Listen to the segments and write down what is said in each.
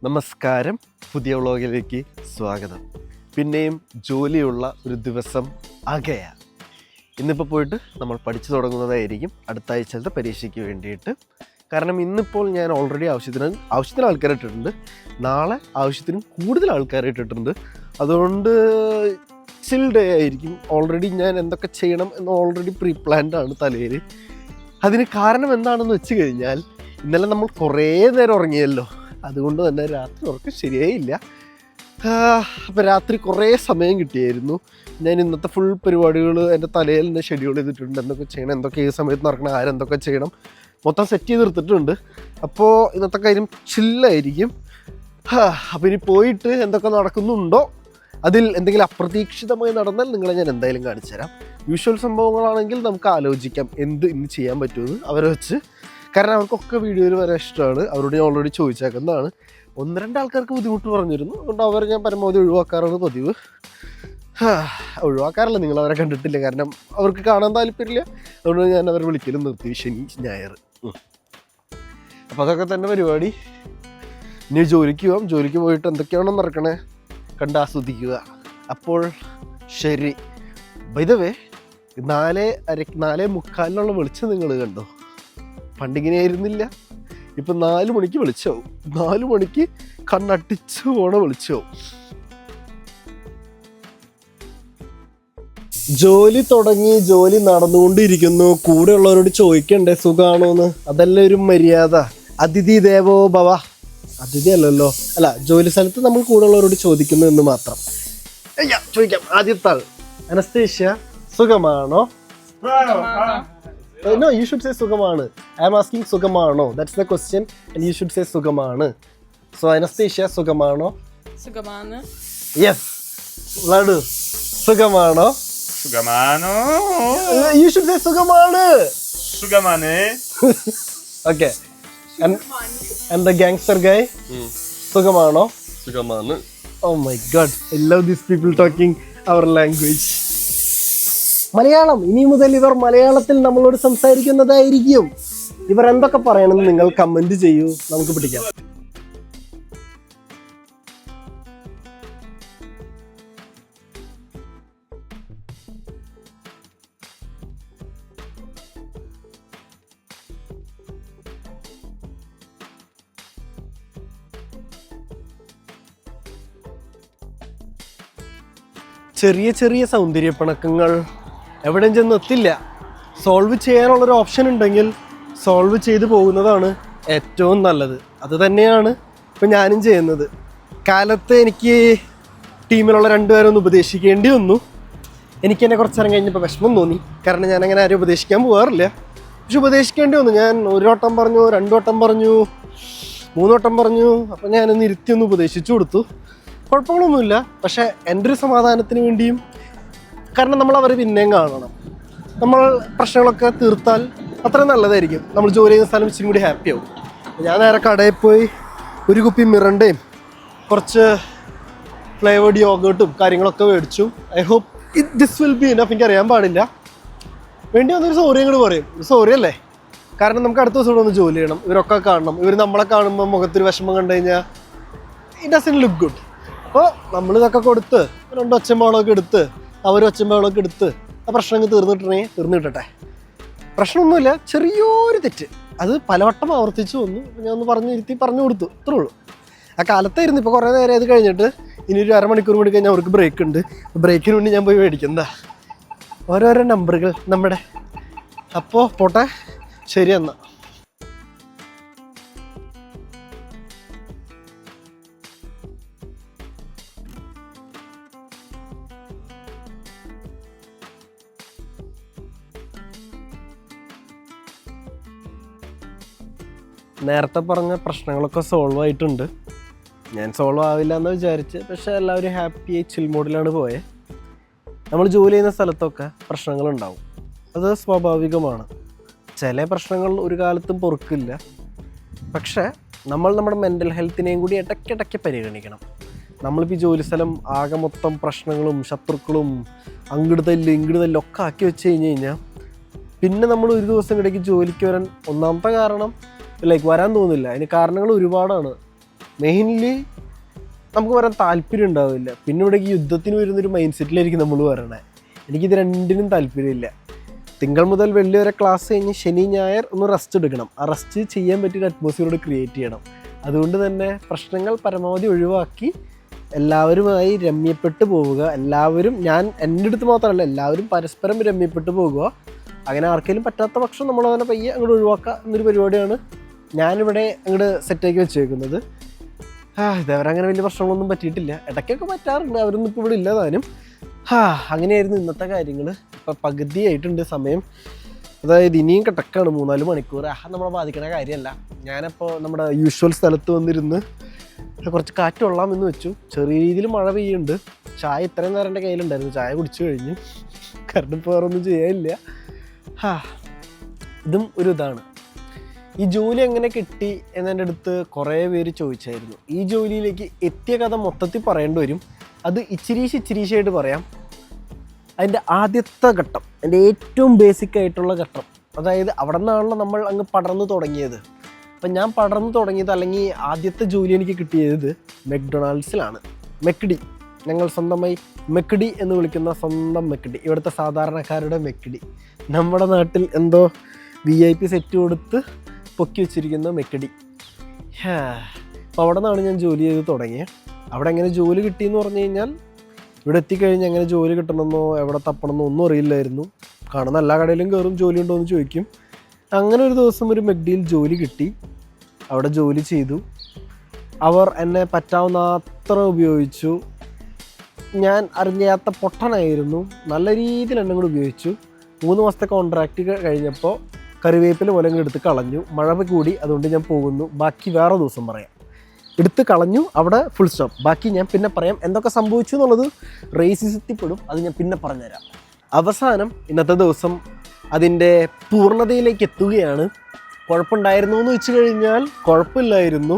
നമസ്കാരം, പുതിയ വ്ളോഗിലേക്ക് സ്വാഗതം. പിന്നെയും ജോലിയുള്ള ഒരു ദിവസം ആകെയാണ്. ഇന്നിപ്പോൾ പോയിട്ട് നമ്മൾ പഠിച്ചു തുടങ്ങുന്നതായിരിക്കും അടുത്ത ആഴ്ചത്തെ പരീക്ഷയ്ക്ക് വേണ്ടിയിട്ട്. കാരണം ഇന്നിപ്പോൾ ഞാൻ ഓൾറെഡി ആവശ്യത്തിന് ആൾക്കാരെ ഇട്ടിട്ടുണ്ട്. നാളെ ആവശ്യത്തിനും കൂടുതൽ ആൾക്കാരെ ഇട്ടിട്ടുണ്ട്. അതുകൊണ്ട് ചിൽ ഡേ ആയിരിക്കും. ഓൾറെഡി ഞാൻ എന്തൊക്കെ ചെയ്യണം എന്ന് ഓൾറെഡി പ്രീ പ്ലാൻഡ് ആണ് തലയിൽ. അതിന് കാരണം എന്താണെന്ന് വെച്ച് കഴിഞ്ഞാൽ ഇന്നലെ നമ്മൾ കുറേ നേരം ഉറങ്ങിയല്ലോ. അതുകൊണ്ട് തന്നെ രാത്രി ഉറക്കം ശരിയായില്ല. അപ്പോൾ രാത്രി കുറേ സമയം കിട്ടിയായിരുന്നു. ഞാൻ ഇന്നത്തെ ഫുൾ പരിപാടികൾ എൻ്റെ തലയിൽ തന്നെ ഷെഡ്യൂൾ ചെയ്തിട്ടുണ്ട്. എന്തൊക്കെ ചെയ്യണം, എന്തൊക്കെ ഈ സമയത്ത് നടക്കണം, ആരെന്തൊക്കെ ചെയ്യണം, മൊത്തം സെറ്റ് ചെയ്ത് എടുത്തിട്ടുണ്ട്. അപ്പോൾ ഇന്നത്തെ കാര്യം ചില്ലായിരിക്കും. അപ്പോൾ ഇനി പോയിട്ട് എന്തൊക്കെ നടക്കുന്നുണ്ടോ, അതിൽ എന്തെങ്കിലും അപ്രതീക്ഷിതമായി നടന്നാൽ നിങ്ങളെ ഞാൻ എന്തായാലും കാണിച്ചു തരാം. യൂഷ്വൽ സംഭവങ്ങളാണെങ്കിൽ നമുക്ക് ആലോചിക്കാം എന്ത് ഇന്ന് ചെയ്യാൻ പറ്റുമെന്ന് അവരെ വെച്ച്. കാരണം അവർക്കൊക്കെ വീഡിയോയിൽ വരാൻ ഇഷ്ടമാണ്. അവരോട് ഞാൻ ഓൾറെഡി ചോദിച്ചേക്കുന്നതാണ്. 1-2 ആൾക്കാർക്ക് ബുദ്ധിമുട്ട് പറഞ്ഞിരുന്നു. അതുകൊണ്ട് അവർ ഞാൻ പരമാവധി ഒഴിവാക്കാറാണ് പതിവ്. ഒഴിവാക്കാറില്ല, നിങ്ങൾ അവരെ കണ്ടിട്ടില്ല. കാരണം അവർക്ക് കാണാൻ താല്പര്യമില്ല. അതുകൊണ്ട് ഞാൻ അവരെ വിളിക്കലും നിർത്തി, ശനി ഞായർ. അപ്പോൾ അതൊക്കെ തന്നെ പരിപാടി. ഇനി ജോലിക്ക് പോകാം. ജോലിക്ക് പോയിട്ട് എന്തൊക്കെയാണോ നടക്കണേ കണ്ടാസ്വദിക്കുക. അപ്പോൾ ശരി. ബൈ ദ വേ, 4:45 വെളിച്ചം നിങ്ങൾ കണ്ടോ? പണ്ടിങ്ങനെ ആയിരുന്നില്ല. ഇപ്പം 4 മണിക്ക് വെളിച്ചമാവും. 4 മണിക്ക് കണ്ണട്ടിച്ച് പോണ വെളിച്ചമാവും. ജോലി തുടങ്ങി, ജോലി നടന്നുകൊണ്ടിരിക്കുന്നു. കൂടെ ഉള്ളവരോട് ചോദിക്കണ്ടേ സുഖമാണോന്ന്? അതല്ല ഒരു മര്യാദ. അതിഥി ദേവോ ഭവ. അതിഥി അല്ലല്ലോ, അല്ല, ജോലി സ്ഥലത്ത് നമ്മൾ കൂടെ ഉള്ളവരോട് ചോദിക്കുന്നു എന്ന് മാത്രം. ചോദിക്കാം. ആദ്യത്തെ ആൾ, അനസ്തേഷ്യ, സുഖമാണോ? No, you should say സുഖമാണ്. I am asking സുഖമാണോ. That's the question and you should say സുഖമാണ്. So Anastasia, സുഖമാണോ? സുഖമാണ്. Yes. Ladu, സുഖമാണോ? സുഖമാണോ? You should say സുഖമാണ്. സുഖമാണ്. Okay. And the gangster guy? സുഖമാണോ? സുഖമാണ്. Oh my god. I love these people talking our language. Malayalam. ഇനി മുതൽ ഇവർ മലയാളത്തിൽ നമ്മളോട് സംസാരിക്കുന്നതായിരിക്കും. ഇവർ എന്തൊക്കെ പറയണമെന്ന് നിങ്ങൾ കമന്റ് ചെയ്യൂ, നമുക്ക് പിടിക്കാം. ചെറിയ ചെറിയ സൗന്ദര്യപ്പിണക്കങ്ങൾ എവിടെയും ചെന്ന് എത്തില്ല. സോൾവ് ചെയ്യാനുള്ളൊരു ഓപ്ഷൻ ഉണ്ടെങ്കിൽ സോൾവ് ചെയ്തു പോകുന്നതാണ് ഏറ്റവും നല്ലത്. അത് തന്നെയാണ് ഇപ്പം ഞാനും ചെയ്യുന്നത്. കാലത്ത് എനിക്ക് ടീമിലുള്ള 2 പേരെ ഒന്ന് ഉപദേശിക്കേണ്ടി വന്നു. എനിക്ക് തന്നെ കുറച്ച് നേരം കഴിഞ്ഞപ്പോൾ വിഷമം തോന്നി. കാരണം ഞാനങ്ങനെ ആരും ഉപദേശിക്കാൻ പോകാറില്ല. പക്ഷെ ഉപദേശിക്കേണ്ടി വന്നു. ഞാൻ 1 വട്ടം പറഞ്ഞു, 2 വട്ടം പറഞ്ഞു, 3 വട്ടം പറഞ്ഞു. അപ്പം ഞാനൊന്ന് ഇരുത്തി ഒന്ന് ഉപദേശിച്ചു കൊടുത്തു. കുഴപ്പങ്ങളൊന്നുമില്ല. പക്ഷേ എൻ്റെ ഒരു സമാധാനത്തിന് വേണ്ടിയും, കാരണം നമ്മൾ അവർ പിന്നെയും കാണണം. നമ്മൾ പ്രശ്നങ്ങളൊക്കെ തീർത്താൽ അത്ര നല്ലതായിരിക്കും. നമ്മൾ ജോലി ചെയ്യുന്ന സ്ഥലം ഇച്ചിരി കൂടി ഹാപ്പി ആവും. ഞാൻ നേരെ കടയിൽ പോയി ഒരു കുപ്പി മിറണ്ടയും കുറച്ച് ഫ്ലേവേർഡ് യോഗേർട്ടും കാര്യങ്ങളൊക്കെ മേടിച്ചു. I hope this will be enough. എനിക്ക് അറിയാൻ പാടില്ല. വേണ്ടി വന്നൊരു സോറി അങ്ങോട്ട് പറയും. സോറി അല്ലേ? കാരണം നമുക്ക് അടുത്ത ദിവസം ഇവിടെ ഒന്ന് ജോലി ചെയ്യണം. ഇവരൊക്കെ കാണണം. ഇവർ നമ്മളെ കാണുമ്പോൾ മുഖത്തൊരു വിഷമം കണ്ടു കഴിഞ്ഞാൽ ഇറ്റ് ഡസൻറ്റ് ലുക്ക് ഗുഡ്. അപ്പോൾ നമ്മളിതൊക്കെ കൊടുത്ത് 2 ഒച്ചമ്പളമൊക്കെ എടുത്ത് ഒച്ചമ്പളമൊക്കെ എടുത്ത് ആ പ്രശ്നങ്ങൾ തീർന്നിട്ടട്ടെ. പ്രശ്നമൊന്നുമില്ല, ചെറിയൊരു തെറ്റ്. അത് പലവട്ടം ആവർത്തിച്ചു വന്നു. ഞാൻ ഒന്ന് പറഞ്ഞു കൊടുത്തു, അത്രേ ഉള്ളൂ. ആ കാലത്തായിരുന്നു. ഇപ്പോൾ കുറേ നേരം അത് കഴിഞ്ഞിട്ട് ഇനി ഒരു അരമണിക്കൂർ കൂടി കഴിഞ്ഞാൽ അവർക്ക് ബ്രേക്ക് ഉണ്ട്. ബ്രേക്കിന് വേണ്ടി ഞാൻ പോയി മേടിക്കുന്നതാ ഓരോരോ നമ്പറുകൾ നമ്മുടെ. അപ്പോൾ പോട്ടെ, ശരി എന്നാൽ. നേരത്തെ പറഞ്ഞ പ്രശ്നങ്ങളൊക്കെ സോൾവ് ആയിട്ടുണ്ട്. ഞാൻ സോൾവ് ആവില്ല എന്ന് വിചാരിച്ച്, പക്ഷേ എല്ലാവരും ഹാപ്പിയായി ചിൽ മോഡിലാണ് പോയത്. നമ്മൾ ജോലി ചെയ്യുന്ന സ്ഥലത്തൊക്കെ പ്രശ്നങ്ങളുണ്ടാവും. അത് സ്വാഭാവികമാണ്. ചില പ്രശ്നങ്ങൾ ഒരു കാലത്തും പൊറുക്കില്ല. പക്ഷേ നമ്മൾ നമ്മുടെ മെൻ്റൽ ഹെൽത്തിനെയും കൂടി ഇടയ്ക്കിടയ്ക്ക് പരിഗണിക്കണം. നമ്മളിപ്പോൾ ഈ ജോലി സ്ഥലം ആകെ മൊത്തം പ്രശ്നങ്ങളും ശത്രുക്കളും അങ്ങോട്ട് തല്ലും ഒക്കെ ആക്കി വെച്ച് കഴിഞ്ഞാൽ പിന്നെ നമ്മൾ ഒരു ദിവസം ഇടയ്ക്ക് ജോലിക്ക് വരാൻ ഒന്നാമത്തെ കാരണം വരാൻ തോന്നില്ല. അതിന് കാരണങ്ങൾ ഒരുപാടാണ്. മെയിൻലി നമുക്ക് വരാൻ താല്പര്യം ഉണ്ടാവില്ല. പിന്നെ ഇവിടേക്ക് യുദ്ധത്തിന് വരുന്നൊരു മൈൻഡ് സെറ്റിലായിരിക്കും നമ്മൾ വരണേ. എനിക്കിത് രണ്ടിനും താല്പര്യമില്ല. തിങ്കൾ മുതൽ വെള്ളി വരെ ക്ലാസ് കഴിഞ്ഞ് ശനി ഞായർ ഒന്ന് റെസ്റ്റ് എടുക്കണം. ആ റെസ്റ്റ് ചെയ്യാൻ പറ്റിയൊരു അറ്റ്മോസ്ഫിയർ ക്രിയേറ്റ് ചെയ്യണം. അതുകൊണ്ട് തന്നെ പ്രശ്നങ്ങൾ പരമാവധി ഒഴിവാക്കി എല്ലാവരുമായി രമ്യപ്പെട്ട് പോവുക. എല്ലാവരും, ഞാൻ എൻ്റെ അടുത്ത് മാത്രമല്ല, എല്ലാവരും പരസ്പരം രമ്യപ്പെട്ട് പോകുക. അങ്ങനെ ആർക്കെങ്കിലും പറ്റാത്ത പക്ഷം നമ്മളതിനെ പയ്യെ അങ്ങോട്ട് ഒഴിവാക്കുക എന്നൊരു പരിപാടിയാണ് ഞാനിവിടെ അങ്ങോട്ട് സെറ്റാക്കി വെച്ചേക്കുന്നത്. ഇതവരെ അങ്ങനെ വലിയ പ്രശ്നങ്ങളൊന്നും പറ്റിയിട്ടില്ല. ഇടയ്ക്കൊക്കെ പറ്റാറുണ്ട്, അവരൊന്നും ഇപ്പോൾ ഇവിടെ ഇല്ല താനും. അങ്ങനെയായിരുന്നു ഇന്നത്തെ കാര്യങ്ങൾ. ഇപ്പം പകുതിയായിട്ടുണ്ട് സമയം. അതായത് ഇനിയും കിടക്കാണ് 3-4 മണിക്കൂർ. നമ്മളെ ബാധിക്കുന്ന കാര്യമല്ല. ഞാനപ്പോൾ നമ്മുടെ യൂഷ്വൽ സ്ഥലത്ത് വന്നിരുന്ന് കുറച്ച് കാറ്റ് കൊള്ളാമെന്ന് വെച്ചു. ചെറിയ രീതിയിൽ മഴ പെയ്യുന്നുണ്ട്. ചായ ഇത്രയും നേരം എൻ്റെ കയ്യിലുണ്ടായിരുന്നു. ചായ കുടിച്ചു കഴിഞ്ഞു. കറണ്ട് ഇപ്പോൾ വേറെ ഒന്നും ചെയ്യാനില്ല. ഇതും ഒരു ഇതാണ്. ഈ ജോലി എങ്ങനെ കിട്ടി എന്നെൻ്റെ അടുത്ത് കുറേ പേര് ചോദിച്ചായിരുന്നു. ഈ ജോലിയിലേക്ക് എത്തിയ കഥ മൊത്തത്തിൽ പറയേണ്ടി വരും. അത് ഇച്ചിരീശായിട്ട് പറയാം. അതിൻ്റെ ആദ്യത്തെ ഘട്ടം, എൻ്റെ ഏറ്റവും ബേസിക് ആയിട്ടുള്ള ഘട്ടം, അതായത് അവിടെ നിന്നാണല്ലോ നമ്മൾ അങ്ങ് പടർന്നു തുടങ്ങിയത്. അപ്പം ഞാൻ പടർന്നു തുടങ്ങിയത്, അല്ലെങ്കിൽ ആദ്യത്തെ ജോലി എനിക്ക് കിട്ടിയത് മെക്ഡൊണാൾഡ്സിലാണ്. മെക്ഡി, ഞങ്ങൾ സ്വന്തമായി മെക്ഡി എന്ന് വിളിക്കുന്ന സ്വന്തം മെക്ഡി, ഇവിടുത്തെ സാധാരണക്കാരുടെ മെക്ഡി. നമ്മുടെ നാട്ടിൽ എന്തോ VIP സെറ്റ് കൊടുത്ത് പൊക്കി വെച്ചിരിക്കുന്ന മെക്ഡി. അപ്പോൾ അവിടെ നിന്നാണ് ഞാൻ ജോലി ചെയ്ത് തുടങ്ങിയത്. അവിടെ എങ്ങനെ ജോലി കിട്ടിയെന്ന് പറഞ്ഞു കഴിഞ്ഞാൽ, ഇവിടെ എത്തിക്കഴിഞ്ഞ് എങ്ങനെ ജോലി കിട്ടണമെന്നോ എവിടെ തപ്പണമെന്നോ ഒന്നും അറിയില്ലായിരുന്നു. കാണുന്ന എല്ലാ കടയിലും കയറും ജോലി ഉണ്ടോ എന്ന് ചോദിക്കും. അങ്ങനെ ഒരു ദിവസം ഒരു മെക്ഡിയിൽ ജോലി കിട്ടി. അവിടെ ജോലി ചെയ്തു. അവർ എന്നെ പറ്റാവുന്ന അത്ര ഉപയോഗിച്ചു. ഞാൻ അറിഞ്ഞാത്ത പൊട്ടനായിരുന്നു. നല്ല രീതിയിൽ എന്നെ കൂടെ ഉപയോഗിച്ചു. 3 മാസത്തെ കോൺട്രാക്റ്റ് കഴിഞ്ഞപ്പോൾ കറിവേപ്പില പോലെ അങ്ങ് എടുത്ത് കളഞ്ഞു. മഴ കൂടി, അതുകൊണ്ട് ഞാൻ പോകുന്നു. ബാക്കി വേറെ ദിവസം പറയാം. എടുത്ത് കളഞ്ഞു, അവിടെ ഫുൾ സ്റ്റോപ്പ്. ബാക്കി ഞാൻ പിന്നെ പറയാം. എന്തൊക്കെ സംഭവിച്ചു എന്നുള്ളത് റേസിസത്തിൽപ്പെടും, അത് ഞാൻ പിന്നെ പറഞ്ഞുതരാം. അവസാനം ഇന്നത്തെ ദിവസം അതിൻ്റെ പൂർണ്ണതയിലേക്ക് എത്തുകയാണ്. കുഴപ്പമുണ്ടായിരുന്നു എന്ന് വെച്ച് കഴിഞ്ഞാൽ കുഴപ്പമില്ലായിരുന്നു.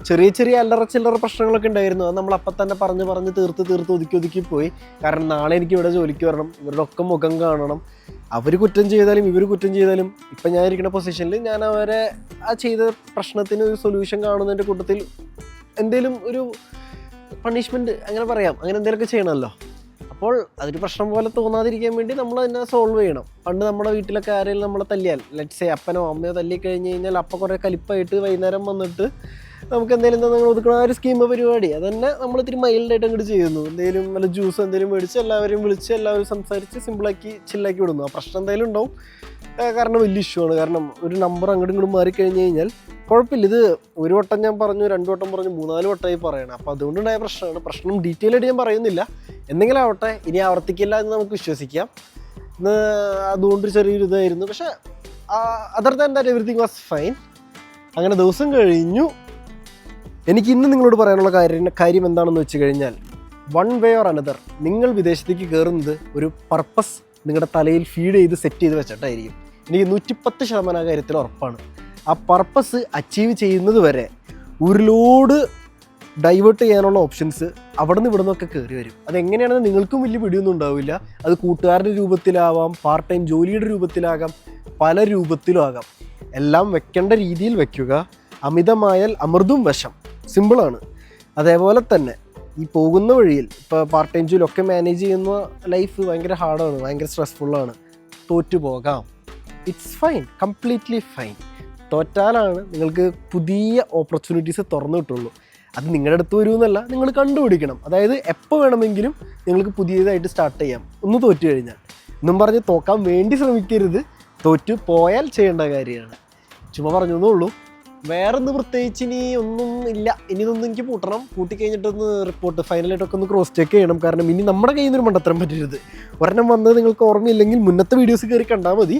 ചെറിയ അല്ലറ ചില്ലറ പ്രശ്നങ്ങളൊക്കെ ഉണ്ടായിരുന്നു. അത് നമ്മൾ അപ്പം തന്നെ പറഞ്ഞ് തീർത്ത് ഒതുക്കി പോയി. കാരണം നാളെ എനിക്ക് ഇവിടെ ജോലിക്ക് വരണം, ഇവരുടെ ഒക്കെ മുഖം കാണണം. അവർ കുറ്റം ചെയ്താലും ഇവർ കുറ്റം ചെയ്താലും ഇപ്പം ഞാൻ ഇരിക്കുന്ന പൊസിഷനിൽ ഞാൻ അവരെ ആ ചെയ്ത പ്രശ്നത്തിന് ഒരു സൊല്യൂഷൻ കാണുന്നതിൻ്റെ കൂട്ടത്തിൽ എന്തെങ്കിലും ഒരു പണിഷ്മെൻറ്റ് അങ്ങനെ പറയാം, അങ്ങനെ എന്തെങ്കിലുമൊക്കെ ചെയ്യണമല്ലോ. അപ്പോൾ അതൊരു പ്രശ്നം പോലെ തോന്നാതിരിക്കാൻ വേണ്ടി നമ്മൾ അതിനെ സോൾവ് ചെയ്യണം. പണ്ട് നമ്മുടെ വീട്ടിലൊക്കെ ആരെങ്കിലും നമ്മളെ തല്ലിയാൽ, ലെറ്റ്സ് സേ അപ്പനോ അമ്മയോ തല്ലി കഴിഞ്ഞ് കഴിഞ്ഞാൽ അപ്പം കുറേ കലിപ്പായിട്ട് വൈകുന്നേരം വന്നിട്ട് നമുക്ക് എന്തെങ്കിലും നിങ്ങൾ ഒതുക്കണ ഒരു സ്കീം പരിപാടി അത് തന്നെ നമ്മൾ ഇത്തിരി മൈൽഡായിട്ട് അങ്ങോട്ട് ചെയ്യുന്നു. എന്തെങ്കിലും വല്ല ജ്യൂസ് എന്തെങ്കിലും മേടിച്ച് എല്ലാവരും വിളിച്ച് എല്ലാവരും സംസാരിച്ച് സിമ്പിളാക്കി ചില്ലാക്കി വിടുന്നു. ആ പ്രശ്നം എന്തായാലും ഉണ്ടാവും, കാരണം വലിയ ഇഷ്യൂ ആണ്. കാരണം ഒരു നമ്പർ അങ്ങോട്ടും ഇങ്ങോട്ടും മാറിക്കഴിഞ്ഞ് കഴിഞ്ഞാൽ കുഴപ്പമില്ല. ഇത് ഒരു വട്ടം ഞാൻ പറഞ്ഞു, 2 വട്ടം പറഞ്ഞു, 3-4 വട്ടമായി പറയണം. അപ്പോൾ അതുകൊണ്ടുണ്ടായ പ്രശ്നമാണ്. പ്രശ്നം ഡീറ്റെയിൽ ആയിട്ട് ഞാൻ പറയുന്നില്ല. എന്തെങ്കിലും ആവട്ടെ, ഇനി ആവർത്തിക്കില്ല എന്ന് നമുക്ക് വിശ്വസിക്കാം. ഇന്ന് അതുകൊണ്ടൊരു ചെറിയൊരു ഇതായിരുന്നു. പക്ഷേ other than that everything was fine. അങ്ങനെ ദിവസം കഴിഞ്ഞു. എനിക്ക് ഇന്ന് നിങ്ങളോട് പറയാനുള്ള കാര്യം എന്താണെന്ന് വെച്ച് കഴിഞ്ഞാൽ, വൺ വേ ഓർ അനദർ നിങ്ങൾ വിദേശത്തേക്ക് കയറുന്നത് ഒരു പർപ്പസ് നിങ്ങളുടെ തലയിൽ ഫീഡ് ചെയ്ത് സെറ്റ് ചെയ്ത് വെച്ചിട്ടായിരിക്കും. എനിക്ക് 110% കാര്യത്തിൽ ഉറപ്പാണ്. ആ പർപ്പസ് അച്ചീവ് ചെയ്യുന്നത് വരെ ഒരു ലോഡ് ഡൈവേർട്ട് ചെയ്യാനുള്ള ഓപ്ഷൻസ് അവിടെ നിന്ന് ഇവിടെ നിന്നൊക്കെ കയറി വരും. അതെങ്ങനെയാണെന്ന് നിങ്ങൾക്കും വലിയ പിടിയൊന്നും ഉണ്ടാവില്ല. അത് കൂട്ടുകാരുടെ രൂപത്തിലാവാം, പാർട്ട് ടൈം ജോലിയുടെ രൂപത്തിലാകാം, പല രൂപത്തിലും ആകാം. എല്ലാം വെക്കേണ്ട രീതിയിൽ വയ്ക്കുക. അമിതമായാൽ അമൃതും വശം. സിമ്പിളാണ്. അതേപോലെ തന്നെ ഈ പോകുന്ന വഴിയിൽ ഇപ്പോൾ പാർട്ട് ടൈം ജോലിയൊക്കെ മാനേജ് ചെയ്യുന്ന ലൈഫ് ഭയങ്കര ഹാർഡാണ്, ഭയങ്കര സ്ട്രെസ്ഫുള്ളാണ്. തോറ്റു പോകാം, ഇറ്റ്സ് ഫൈൻ, കംപ്ലീറ്റ്ലി ഫൈൻ. തോറ്റാലാണ് നിങ്ങൾക്ക് പുതിയ ഓപ്പർച്യൂണിറ്റീസ് തുറന്നു കിട്ടുള്ളൂ. അത് നിങ്ങളുടെ അടുത്ത് വരുമെന്നല്ല, നിങ്ങൾ കണ്ടുപിടിക്കണം. അതായത് എപ്പോൾ വേണമെങ്കിലും നിങ്ങൾക്ക് പുതിയതായിട്ട് സ്റ്റാർട്ട് ചെയ്യാം, ഒന്ന് തോറ്റു കഴിഞ്ഞാൽ. എന്നും പറഞ്ഞ് തോക്കാൻ വേണ്ടി ശ്രമിക്കരുത്. തോറ്റു പോയാൽ ചെയ്യേണ്ട കാര്യമാണ്. ചുമ്മാ പറഞ്ഞതേ ഉള്ളൂ. വേറൊന്നും പ്രത്യേകിച്ച് ഇനി ഒന്നും ഇല്ല. ഇനി ഇതൊന്നും എനിക്ക് കൂട്ടിക്കഴിഞ്ഞിട്ടൊന്ന് റിപ്പോർട്ട് ഫൈനലായിട്ടൊക്കെ ഒന്ന് ക്രോസ് ചെക്ക് ചെയ്യണം. കാരണം ഇനി നമ്മുടെ കയ്യിൽ നിന്നൊരു മണ്ടത്തരം പറ്റരുത്. ഒരെണ്ണം വന്നത് നിങ്ങൾക്ക് ഓർമ്മയില്ലെങ്കിൽ മുന്നത്തെ വീഡിയോസ് കയറി കണ്ടാൽ മതി.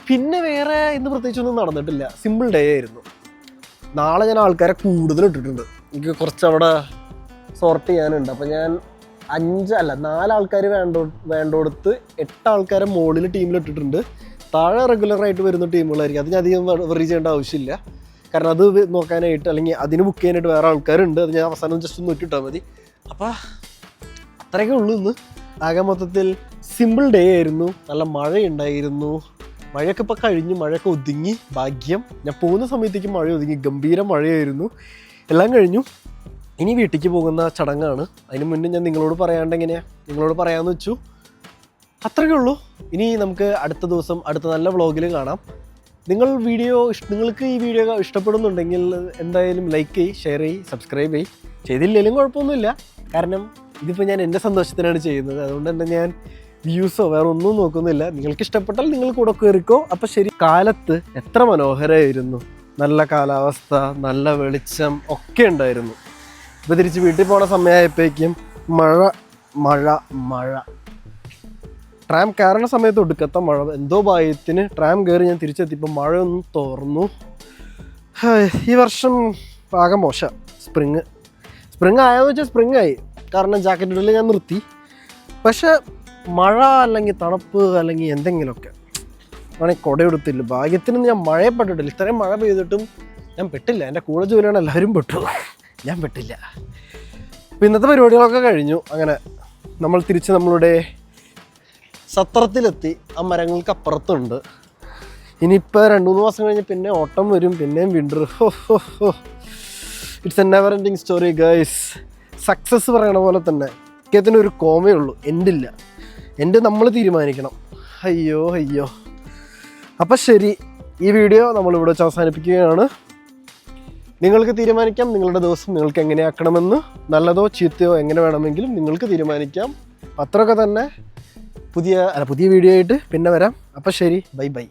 പിന്നെ വേറെ ഇന്ന് പ്രത്യേകിച്ചൊന്നും നടന്നിട്ടില്ല. സിമ്പിൾ ഡേ ആയിരുന്നു. നാളെ ഞാൻ ആൾക്കാരെ കൂടുതൽ ഇട്ടിട്ടുണ്ട്. എനിക്ക് കുറച്ച് അവിടെ സോർട്ട് ചെയ്യാനുണ്ട്. അപ്പോൾ ഞാൻ 4 ആൾക്കാർ വേണ്ടോടത്ത് 8 ആൾക്കാരെ മുകളിൽ ടീമിൽ ഇട്ടിട്ടുണ്ട്. താഴെ റെഗുലറായിട്ട് വരുന്ന ടീമുകളായിരിക്കും. അത് ഞാൻ അധികം വെറി ചെയ്യേണ്ട ആവശ്യമില്ല. കാരണം അത് നോക്കാനായിട്ട് അല്ലെങ്കിൽ അതിന് ബുക്ക് ചെയ്യാനായിട്ട് വേറെ ആൾക്കാരുണ്ട്. അത് ഞാൻ അവസാനം ജസ്റ്റ് ഒന്ന് നോക്കിയിട്ടാൽ മതി. അപ്പോൾ അത്രയൊക്കെ ഉള്ളൂ ഇന്ന്. ആകെ മൊത്തത്തിൽ സിമ്പിൾ ഡേ ആയിരുന്നു. നല്ല മഴയുണ്ടായിരുന്നു. മഴയൊക്കെ ഇപ്പോൾ കഴിഞ്ഞു, മഴയൊക്കെ ഒതുങ്ങി. ഭാഗ്യം. ഞാൻ പോകുന്ന സമയത്തേക്ക് മഴ ഒതുങ്ങി. ഗംഭീര മഴയായിരുന്നു. എല്ലാം കഴിഞ്ഞു. ഇനി വീട്ടിലേക്ക് പോകുന്ന ചടങ്ങാണ്. അതിന് മുന്നേ ഞാൻ നിങ്ങളോട് പറയാണ്ട് എങ്ങനെയാണ് നിങ്ങളോട് പറയാമെന്ന് വെച്ചു. അത്രയേ ഉള്ളൂ. ഇനി നമുക്ക് അടുത്ത ദിവസം അടുത്ത നല്ല വ്ളോഗിൽ കാണാം. നിങ്ങൾക്ക് ഈ വീഡിയോ ഇഷ്ടപ്പെടുന്നുണ്ടെങ്കിൽ എന്തായാലും ലൈക്ക് ചെയ്യ്, ഷെയർ ചെയ്യ്, സബ്സ്ക്രൈബ് ചെയ്യ്. ചെയ്തില്ലെങ്കിലും കുഴപ്പമൊന്നുമില്ല. കാരണം ഇതിപ്പോൾ ഞാൻ എൻ്റെ സന്തോഷത്തിനാണ് ചെയ്യുന്നത്. അതുകൊണ്ട് തന്നെ ഞാൻ വ്യൂസോ വേറെ ഒന്നും നോക്കുന്നില്ല. നിങ്ങൾക്ക് ഇഷ്ടപ്പെട്ടാൽ നിങ്ങൾ കൂടെ കയറിക്കോ. അപ്പോൾ ശരി. കാലത്ത് എത്ര മനോഹരമായിരുന്നു. നല്ല കാലാവസ്ഥ, നല്ല വെളിച്ചം ഒക്കെ ഉണ്ടായിരുന്നു. ഇപ്പോൾ തിരിച്ച് വീട്ടിൽ പോണ സമയമായപ്പോഴേക്കും മഴ. ട്രാം കയറുന്ന സമയത്ത് ഒടുക്കത്തെ മഴ. എന്തോ ഭാഗ്യത്തിന് ട്രാം കയറി ഞാൻ തിരിച്ചെത്തിയപ്പോൾ മഴയൊന്നും തോർന്നു. ഈ വർഷം ആകെ മോശം. സ്പ്രിങ് ആയെന്ന് വെച്ചാൽ സ്പ്രിങ് ആയി. കാരണം ജാക്കറ്റ് ഇടൽ ഞാൻ നിർത്തി. പക്ഷെ മഴ അല്ലെങ്കിൽ തണുപ്പ് അല്ലെങ്കിൽ എന്തെങ്കിലുമൊക്കെ ആണെങ്കിൽ കുടയെടുത്തില്ല. ഭാഗ്യത്തിന് ഞാൻ മഴയെ പെട്ടിട്ടില്ല. ഇത്രയും മഴ പെയ്തിട്ടും ഞാൻ പെട്ടില്ല. എൻ്റെ കൂടെ ജോലിയാണ് എല്ലാവരും പെട്ടു, ഞാൻ പെട്ടില്ല. അപ്പം ഇന്നത്തെ പരിപാടികളൊക്കെ കഴിഞ്ഞു. അങ്ങനെ നമ്മൾ തിരിച്ച് നമ്മളുടെ സത്രത്തിലെത്തി. ആ മരങ്ങൾക്ക് അപ്പുറത്തുണ്ട്. ഇനിയിപ്പോൾ 2-3 മാസം കഴിഞ്ഞ് പിന്നെ ഓട്ടം വരും, പിന്നെയും winter. It's A never ending story guys. Success പറയണ പോലെ തന്നെ ഒരു കോമേ ഉള്ളൂ, എൻഡില്ല. എൻ്റെ നമ്മൾ തീരുമാനിക്കണം. അയ്യോ. അപ്പം ശരി, ഈ വീഡിയോ നമ്മളിവിടെ വെച്ച് അവസാനിപ്പിക്കുകയാണ്. നിങ്ങൾക്ക് തീരുമാനിക്കാം നിങ്ങളുടെ ദിവസം നിങ്ങൾക്ക് എങ്ങനെയാക്കണമെന്ന്. നല്ലതോ ചീത്തയോ എങ്ങനെ വേണമെങ്കിലും നിങ്ങൾക്ക് തീരുമാനിക്കാം. അത്രയൊക്കെ തന്നെ. പുതിയ വീഡിയോ ആയിട്ട് പിന്നെ വരാം. അപ്പം ശരി, ബൈ.